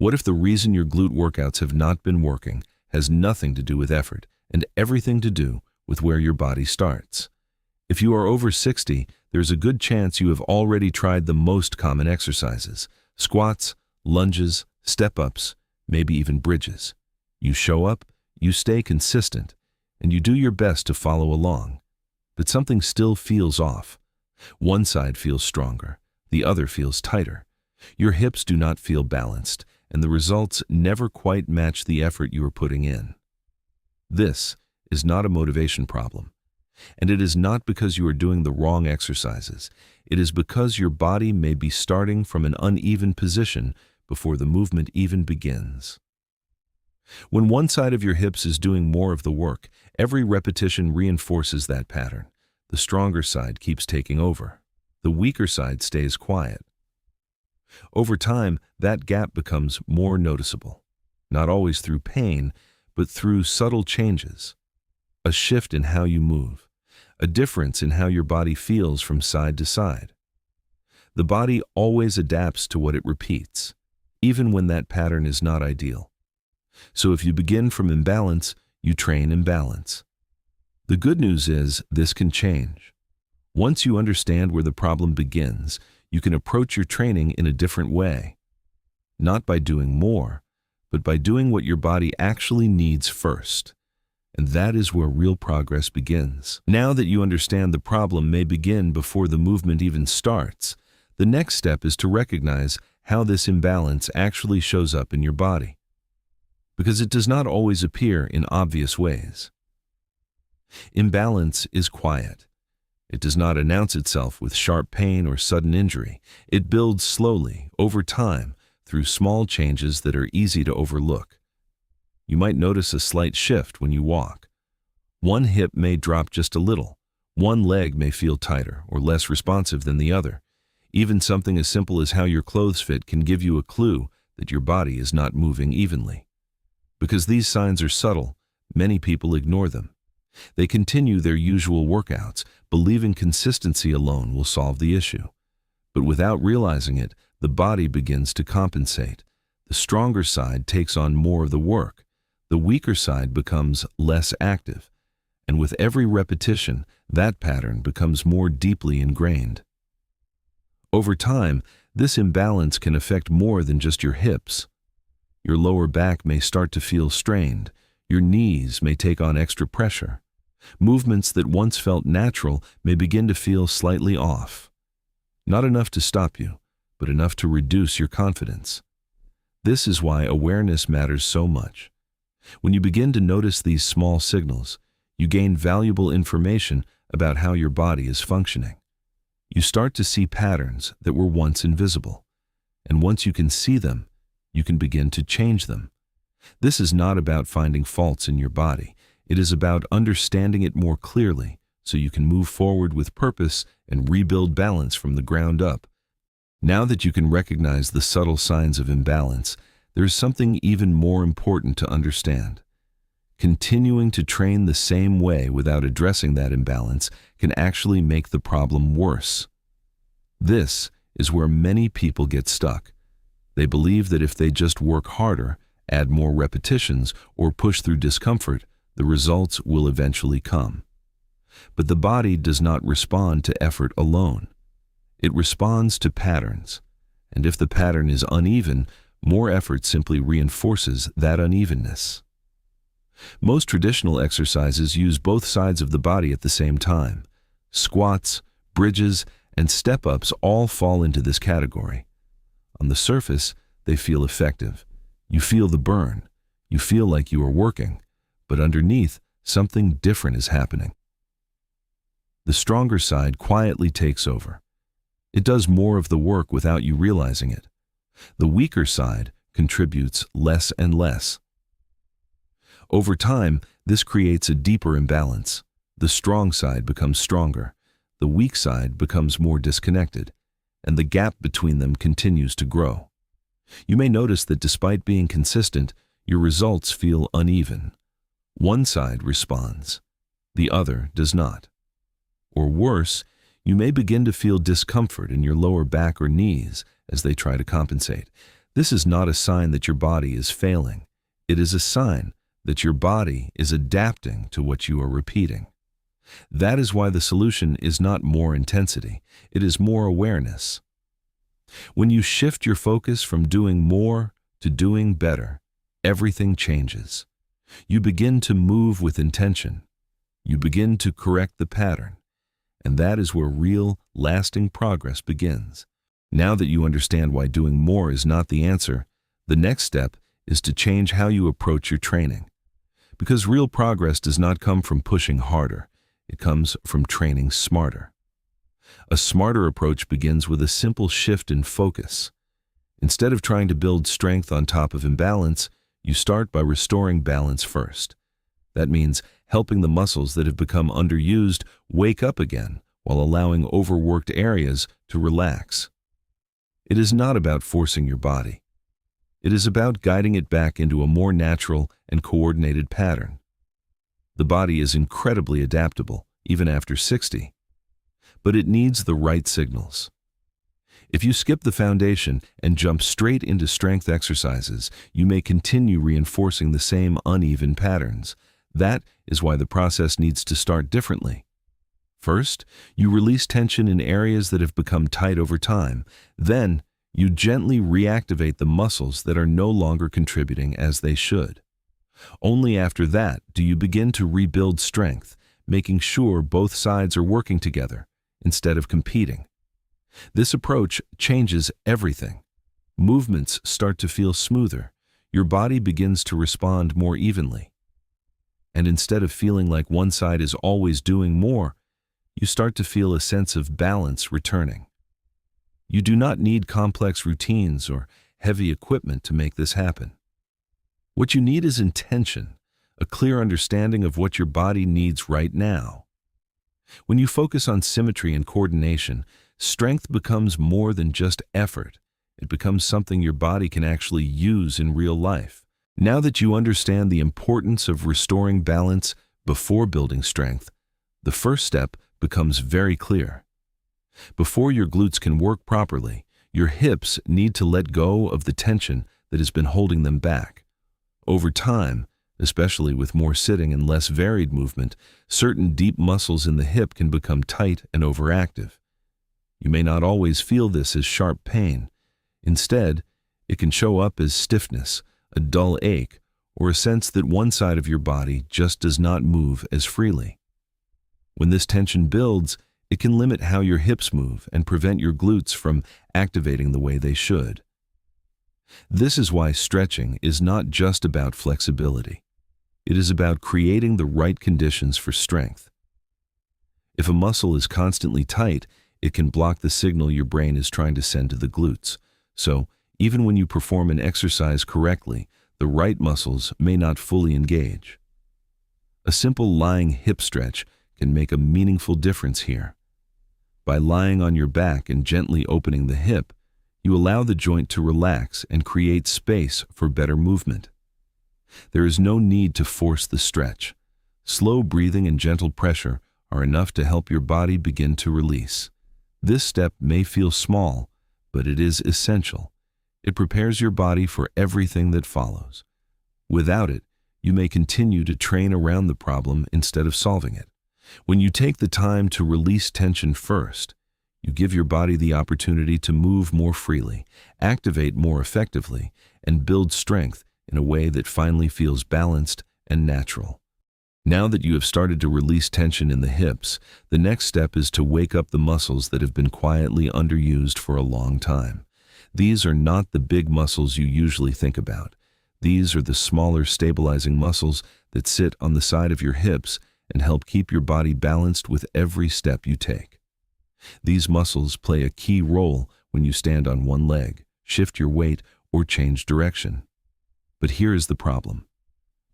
What if the reason your glute workouts have not been working has nothing to do with effort and everything to do with where your body starts? If you are over 60, there's a good chance you have already tried the most common exercises: squats, lunges, step-ups, maybe even bridges. You show up, you stay consistent, and you do your best to follow along. But something still feels off. One side feels stronger, the other feels tighter. Your hips do not feel balanced, and the results never quite match the effort you are putting in. This is not a motivation problem. And it is not because you are doing the wrong exercises. It is because your body may be starting from an uneven position before the movement even begins. When one side of your hips is doing more of the work, every repetition reinforces that pattern. The stronger side keeps taking over. The weaker side stays quiet. Over time, that gap becomes more noticeable, not always through pain, but through subtle changes. A shift in how you move, a difference in how your body feels from side to side. The body always adapts to what it repeats, even when that pattern is not ideal. So if you begin from imbalance, you train imbalance. The good news is this can change. Once you understand where the problem begins, you can approach your training in a different way. Not by doing more, but by doing what your body actually needs first. And that is where real progress begins. Now that you understand the problem may begin before the movement even starts, the next step is to recognize how this imbalance actually shows up in your body. Because it does not always appear in obvious ways. Imbalance is quiet. It does not announce itself with sharp pain or sudden injury. It builds slowly, over time, through small changes that are easy to overlook. You might notice a slight shift when you walk. One hip may drop just a little. One leg may feel tighter or less responsive than the other. Even something as simple as how your clothes fit can give you a clue that your body is not moving evenly. Because these signs are subtle, many people ignore them. They continue their usual workouts, believing consistency alone will solve the issue. But without realizing it, the body begins to compensate. The stronger side takes on more of the work. The weaker side becomes less active. And with every repetition, that pattern becomes more deeply ingrained. Over time, this imbalance can affect more than just your hips. Your lower back may start to feel strained. Your knees may take on extra pressure. Movements that once felt natural may begin to feel slightly off. Not enough to stop you, but enough to reduce your confidence. This is why awareness matters so much. When you begin to notice these small signals, you gain valuable information about how your body is functioning. You start to see patterns that were once invisible. And once you can see them, you can begin to change them. This is not about finding faults in your body. It is about understanding it more clearly so you can move forward with purpose and rebuild balance from the ground up. Now that you can recognize the subtle signs of imbalance, there is something even more important to understand. Continuing to train the same way without addressing that imbalance can actually make the problem worse. This is where many people get stuck. They believe that if they just work harder, add more repetitions, or push through discomfort, the results will eventually come. But the body does not respond to effort alone. It responds to patterns. And if the pattern is uneven, more effort simply reinforces that unevenness. Most traditional exercises use both sides of the body at the same time. Squats, bridges, and step-ups all fall into this category. On the surface, they feel effective. You feel the burn. You feel like you are working. But underneath, something different is happening. The stronger side quietly takes over. It does more of the work without you realizing it. The weaker side contributes less and less. Over time, this creates a deeper imbalance. The strong side becomes stronger. The weak side becomes more disconnected, and the gap between them continues to grow. You may notice that despite being consistent, your results feel uneven. One side responds, the other does not. Or worse, you may begin to feel discomfort in your lower back or knees as they try to compensate. This is not a sign that your body is failing. It is a sign that your body is adapting to what you are repeating. That is why the solution is not more intensity, it is more awareness. When you shift your focus from doing more to doing better, everything changes. You begin to move with intention. You begin to correct the pattern. And that is where real, lasting progress begins. Now that you understand why doing more is not the answer, the next step is to change how you approach your training. Because real progress does not come from pushing harder. It comes from training smarter. A smarter approach begins with a simple shift in focus. Instead of trying to build strength on top of imbalance, you start by restoring balance first. That means helping the muscles that have become underused wake up again while allowing overworked areas to relax. It is not about forcing your body. It is about guiding it back into a more natural and coordinated pattern. The body is incredibly adaptable, even after 60. But it needs the right signals. If you skip the foundation and jump straight into strength exercises, you may continue reinforcing the same uneven patterns. That is why the process needs to start differently. First, you release tension in areas that have become tight over time. Then, you gently reactivate the muscles that are no longer contributing as they should. Only after that do you begin to rebuild strength, making sure both sides are working together instead of competing. This approach changes everything. Movements start to feel smoother. Your body begins to respond more evenly. And instead of feeling like one side is always doing more, you start to feel a sense of balance returning. You do not need complex routines or heavy equipment to make this happen. What you need is intention, a clear understanding of what your body needs right now. When you focus on symmetry and coordination, strength becomes more than just effort. It becomes something your body can actually use in real life. Now that you understand the importance of restoring balance before building strength, the first step becomes very clear. Before your glutes can work properly, your hips need to let go of the tension that has been holding them back. Over time, especially with more sitting and less varied movement, certain deep muscles in the hip can become tight and overactive. You may not always feel this as sharp pain. Instead, it can show up as stiffness, a dull ache, or a sense that one side of your body just does not move as freely. When this tension builds, it can limit how your hips move and prevent your glutes from activating the way they should. This is why stretching is not just about flexibility. It is about creating the right conditions for strength. If a muscle is constantly tight, it can block the signal your brain is trying to send to the glutes. So, even when you perform an exercise correctly, the right muscles may not fully engage. A simple lying hip stretch can make a meaningful difference here. By lying on your back and gently opening the hip, you allow the joint to relax and create space for better movement. There is no need to force the stretch. Slow breathing and gentle pressure are enough to help your body begin to release. This step may feel small, but it is essential. It prepares your body for everything that follows. Without it, you may continue to train around the problem instead of solving it. When you take the time to release tension first, you give your body the opportunity to move more freely, activate more effectively, and build strength in a way that finally feels balanced and natural. Now that you have started to release tension in the hips, the next step is to wake up the muscles that have been quietly underused for a long time. These are not the big muscles you usually think about. These are the smaller stabilizing muscles that sit on the side of your hips and help keep your body balanced with every step you take. These muscles play a key role when you stand on one leg, shift your weight, or change direction. But here is the problem.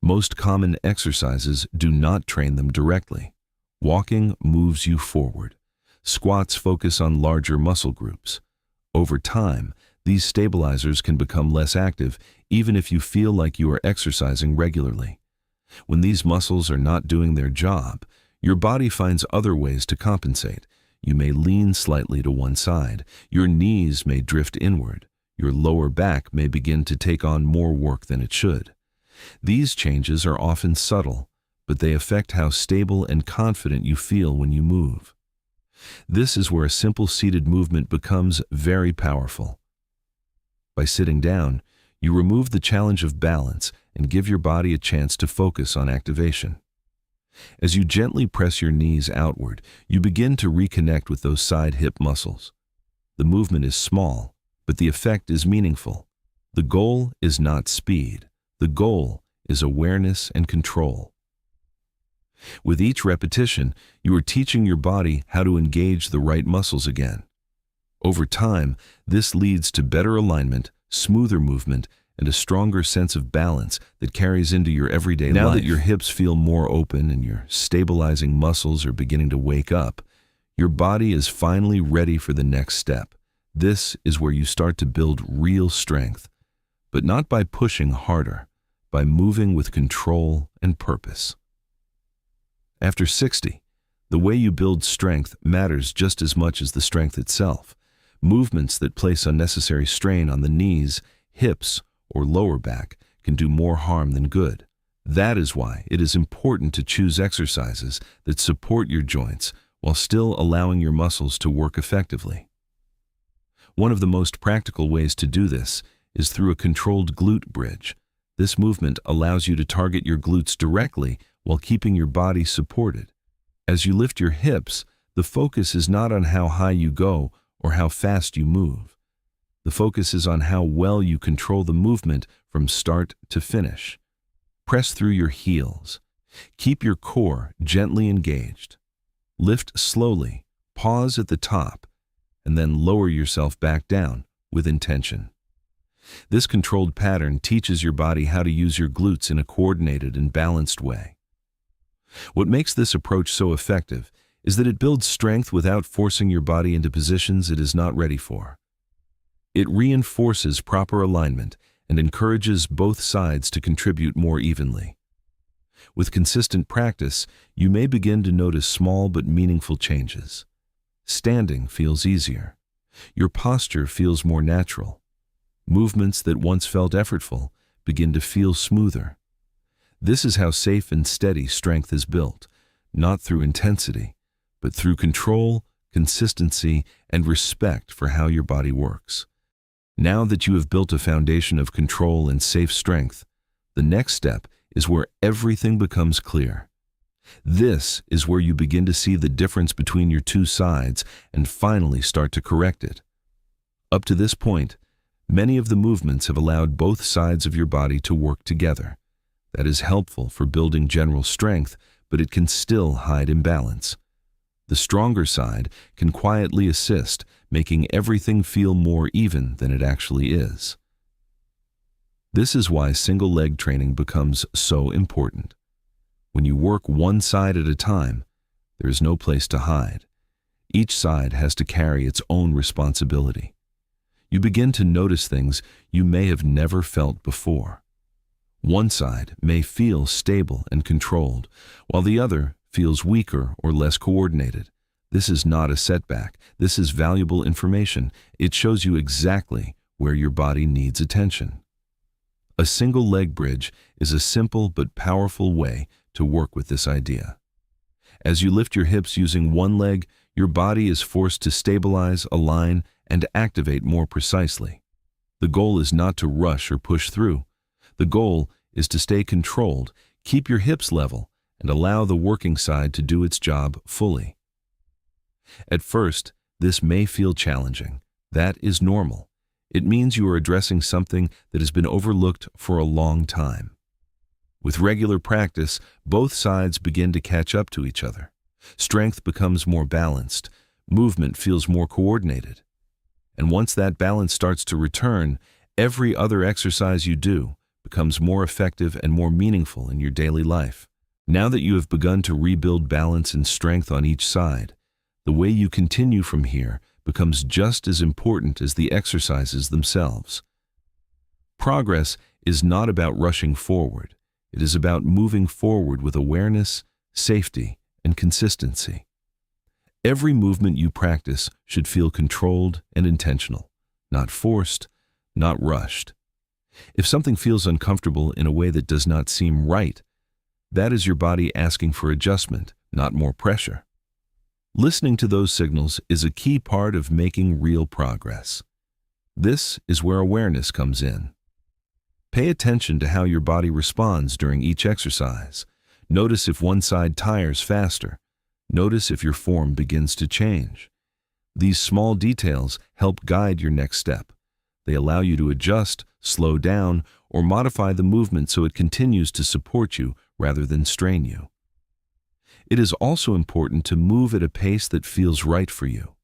Most common exercises do not train them directly. Walking moves you forward. Squats focus on larger muscle groups. Over time, these stabilizers can become less active even if you feel like you are exercising regularly. When these muscles are not doing their job, your body finds other ways to compensate. You may lean slightly to one side. Your knees may drift inward. Your lower back may begin to take on more work than it should. These changes are often subtle, but they affect how stable and confident you feel when you move. This is where a simple seated movement becomes very powerful. By sitting down, you remove the challenge of balance and give your body a chance to focus on activation. As you gently press your knees outward, you begin to reconnect with those side hip muscles. The movement is small, but the effect is meaningful. The goal is not speed. The goal is awareness and control. With each repetition, you are teaching your body how to engage the right muscles again. Over time, this leads to better alignment, smoother movement, and a stronger sense of balance that carries into your everyday life. Now that your hips feel more open and your stabilizing muscles are beginning to wake up, your body is finally ready for the next step. This is where you start to build real strength, but not by pushing harder, by moving with control and purpose. After 60, the way you build strength matters just as much as the strength itself. Movements that place unnecessary strain on the knees, hips, or lower back can do more harm than good. That is why it is important to choose exercises that support your joints while still allowing your muscles to work effectively. One of the most practical ways to do this is through a controlled glute bridge. This movement allows you to target your glutes directly while keeping your body supported. As you lift your hips, the focus is not on how high you go or how fast you move. The focus is on how well you control the movement from start to finish. Press through your heels. Keep your core gently engaged. Lift slowly, pause at the top, and then lower yourself back down with intention. This controlled pattern teaches your body how to use your glutes in a coordinated and balanced way. What makes this approach so effective is that it builds strength without forcing your body into positions it is not ready for. It reinforces proper alignment and encourages both sides to contribute more evenly. With consistent practice, you may begin to notice small but meaningful changes. Standing feels easier. Your posture feels more natural. Movements that once felt effortful begin to feel smoother. This is how safe and steady strength is built, not through intensity, but through control, consistency, and respect for how your body works. Now that you have built a foundation of control and safe strength, the next step is where everything becomes clear. This is where you begin to see the difference between your two sides and finally start to correct it. Up to this point, many of the movements have allowed both sides of your body to work together. That is helpful for building general strength, but it can still hide imbalance. The stronger side can quietly assist, making everything feel more even than it actually is. This is why single leg training becomes so important. When you work one side at a time, there is no place to hide. Each side has to carry its own responsibility. You begin to notice things you may have never felt before. One side may feel stable and controlled, while the other feels weaker or less coordinated. This is not a setback. This is valuable information. It shows you exactly where your body needs attention. A single leg bridge is a simple but powerful way to work with this idea. As you lift your hips using one leg, your body is forced to stabilize, align, and activate more precisely. The goal is not to rush or push through. The goal is to stay controlled, keep your hips level, and allow the working side to do its job fully. At first, this may feel challenging. That is normal. It means you are addressing something that has been overlooked for a long time. With regular practice, both sides begin to catch up to each other. Strength becomes more balanced. Movement feels more coordinated. And once that balance starts to return, every other exercise you do becomes more effective and more meaningful in your daily life. Now that you have begun to rebuild balance and strength on each side, the way you continue from here becomes just as important as the exercises themselves. Progress is not about rushing forward. It is about moving forward with awareness, safety, and consistency. Every movement you practice should feel controlled and intentional, not forced, not rushed. If something feels uncomfortable in a way that does not seem right, that is your body asking for adjustment, not more pressure. Listening to those signals is a key part of making real progress. This is where awareness comes in. Pay attention to how your body responds during each exercise. Notice if one side tires faster. Notice if your form begins to change. These small details help guide your next step. They allow you to adjust, slow down, or modify the movement so it continues to support you rather than strain you. It is also important to move at a pace that feels right for you.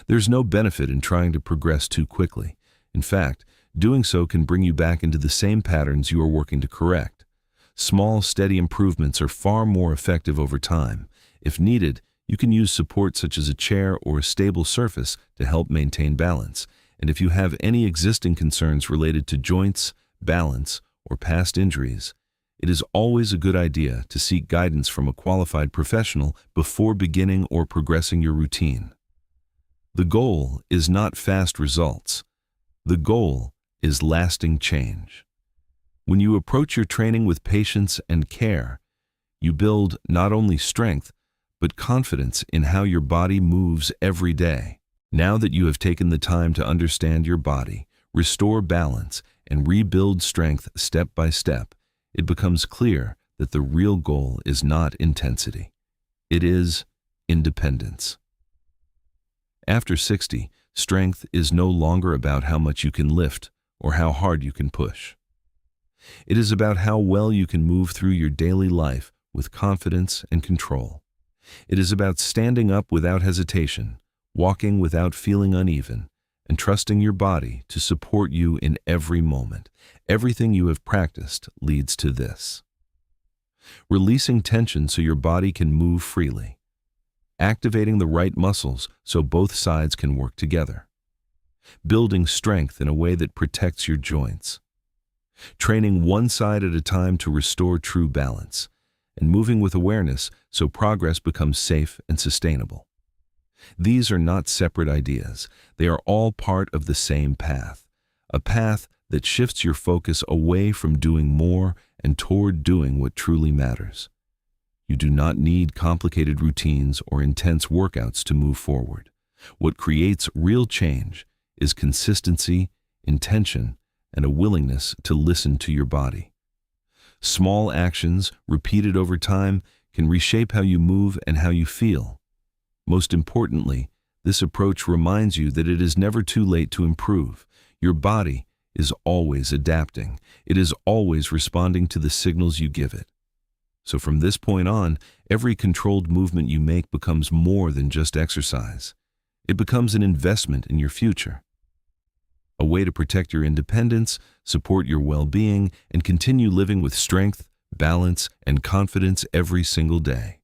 There's no benefit in trying to progress too quickly. In fact, doing so can bring you back into the same patterns you are working to correct. Small, steady improvements are far more effective over time. If needed, you can use support such as a chair or a stable surface to help maintain balance. And if you have any existing concerns related to joints, balance, or past injuries, it is always a good idea to seek guidance from a qualified professional before beginning or progressing your routine. The goal is not fast results. The goal is lasting change. When you approach your training with patience and care, you build not only strength, but confidence in how your body moves every day. Now that you have taken the time to understand your body, restore balance, and rebuild strength step by step, it becomes clear that the real goal is not intensity. It is independence. After 60, strength is no longer about how much you can lift or how hard you can push. It is about how well you can move through your daily life with confidence and control. It is about standing up without hesitation, walking without feeling uneven, and trusting your body to support you in every moment. Everything you have practiced leads to this. Releasing tension so your body can move freely. Activating the right muscles so both sides can work together. Building strength in a way that protects your joints. Training one side at a time to restore true balance. And moving with awareness so progress becomes safe and sustainable. These are not separate ideas. They are all part of the same path, a path that shifts your focus away from doing more and toward doing what truly matters. You do not need complicated routines or intense workouts to move forward. What creates real change is consistency, intention, and a willingness to listen to your body. Small actions, repeated over time, can reshape how you move and how you feel. Most importantly, this approach reminds you that it is never too late to improve. Your body is always adapting. It is always responding to the signals you give it. So from this point on, every controlled movement you make becomes more than just exercise. It becomes an investment in your future. A way to protect your independence, support your well-being, and continue living with strength, balance, and confidence every single day.